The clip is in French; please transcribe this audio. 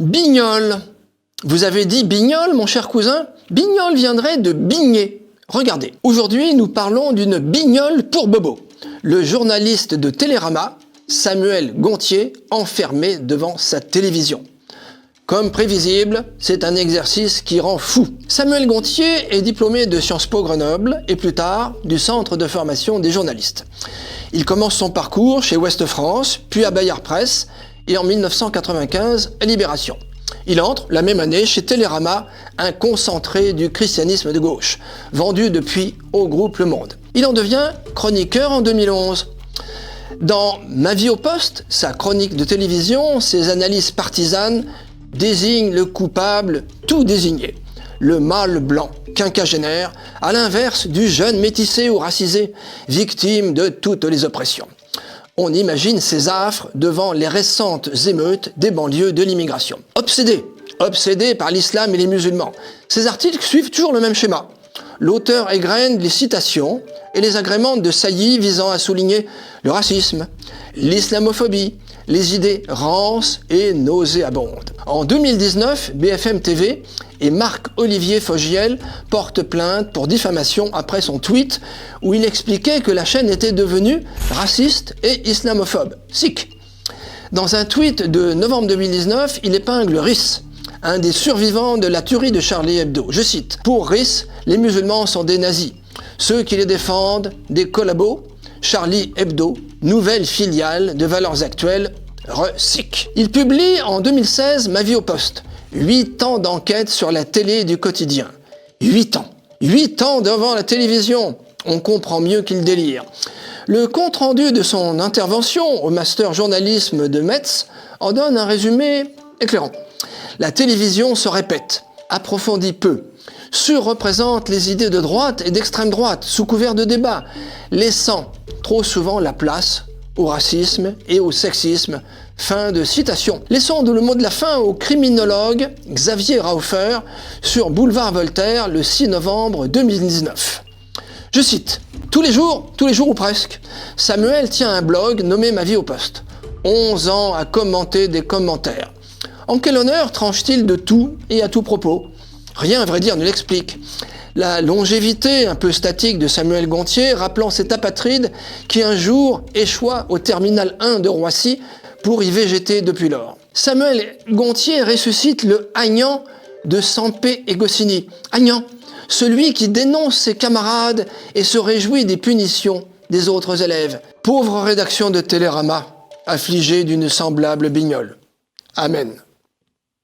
Bignol. Vous avez dit bignol, mon cher cousin? Bignol viendrait de bigner. Regardez, aujourd'hui nous parlons d'une bignole pour Bobo. Le journaliste de Télérama, Samuel Gontier, enfermé devant sa télévision. Comme prévisible, c'est un exercice qui rend fou. Samuel Gontier est diplômé de Sciences Po Grenoble et plus tard du Centre de formation des journalistes. Il commence son parcours chez Ouest France, puis à Bayard Presse et en 1995 à Libération. Il entre la même année chez Télérama, un concentré du christianisme de gauche, vendu depuis au groupe Le Monde. Il en devient chroniqueur en 2011. Dans Ma vie au poste, sa chronique de télévision, ses analyses partisanes désignent le coupable tout désigné, le mâle blanc, quinquagénaire, à l'inverse du jeune métissé ou racisé, victime de toutes les oppressions. On imagine ces affres devant les récentes émeutes des banlieues de l'immigration. Obsédé par l'islam et les musulmans, ces articles suivent toujours le même schéma. L'auteur égrène les citations et les agrémente de saillies visant à souligner le racisme, l'islamophobie, les idées rances et nauséabondes. En 2019, BFM TV et Marc-Olivier Fogiel portent plainte pour diffamation après son tweet où il expliquait que la chaîne était devenue raciste et islamophobe. Sick. Dans un tweet de novembre 2019, il épingle Riss, un des survivants de la tuerie de Charlie Hebdo. Je cite, « Pour Riss, les musulmans sont des nazis. Ceux qui les défendent, des collabos. Charlie Hebdo, nouvelle filiale de Valeurs Actuelles, Re-Sick. » Il publie en 2016 Ma vie au poste. 8 ans d'enquête sur la télé du quotidien. 8 ans. 8 ans devant la télévision. On comprend mieux qu'il délire. Le compte-rendu de son intervention au master journalisme de Metz en donne un résumé éclairant. La télévision se répète, approfondit peu, surreprésente les idées de droite et d'extrême droite sous couvert de débat, laissant trop souvent la place au racisme et au sexisme. Fin de citation. Laissons le mot de la fin au criminologue Xavier Rauffer sur Boulevard Voltaire le 6 novembre 2019. Je cite, « Tous les jours ou presque, Samuel tient un blog nommé Ma vie au poste. 11 ans à commenter des commentaires. En quel honneur tranche-t-il de tout et à tout propos? Rien, à vrai dire, ne l'explique. La longévité un peu statique de Samuel Gontier, rappelant cet apatride qui un jour échoua au terminal 1 de Roissy pour y végéter depuis lors. Samuel Gontier ressuscite le Agnan de Sampé et Goscinny. Agnan, celui qui dénonce ses camarades et se réjouit des punitions des autres élèves. Pauvre rédaction de Télérama, affligée d'une semblable bignole. Amen.